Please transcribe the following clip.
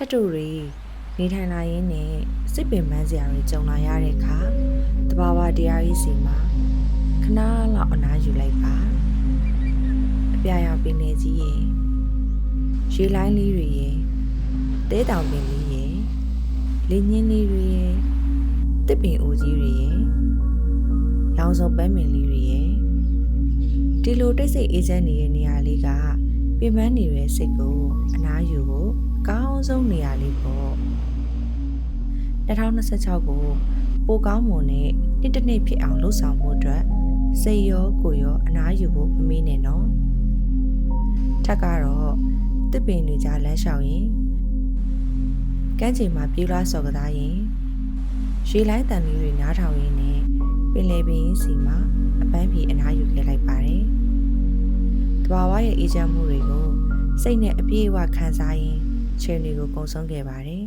တ်တူတွေနေထိုင်လာရင်းနဲ့စိတ်ပင်ပန်းစရာတွေကြုံလာရတဲ့အခါတဘာဝတရားကြီးစီမှာခဏလောက်အနားယူလိုက်ပါအပြာရောင်ပင်လေကြီးရေရေလိုင်းလေးတွေရေတဲတောင်ပင်လေးရေလေညင်းလေးတွေရေတစ်ပင်အိုကြီးတွေရေရောင်စုံပန်းပင်လေးတွေရေဒီလိုတိတ်ဆိတ်အေးချမ်းနေတဲ့နေရာလေးကပင်ပန်းနေတဲ့စိတ်ကိုအနားယူဖို့အကောင်းဆုံးနေရာလေးပေါ့2026ကိုပိုကောင်းမွန်တဲ့တစ်တစ်နှစ်ဖြစ်အောင်လှုပ်ဆောင်မှုအတွက်စိတ်ရောကိုယ်ရောအနားယူဖို့မမေ့နဲ့နော်ထပ်ကတော့တစ်ပင်တွေကြားလမ်းလျှောက်ရင်ကမ်းခြေမှာပြေးလာစော်ကစားရင်ရေလိုင်းတန်လေးတွေနားထောင်ရင်းနဲ့ပင်လယ်ပင်စီမှာအပန်းဖြေအနားယူခဲ့လိုက်ပါတယ်တဘာဝရဲ့အေးချမ်းမှုတွေကိုစိတ်နဲ့အပြည့်အဝခံစားရင်းချိန်တွေကိုပုံဆုံးခဲ့ပါတယ်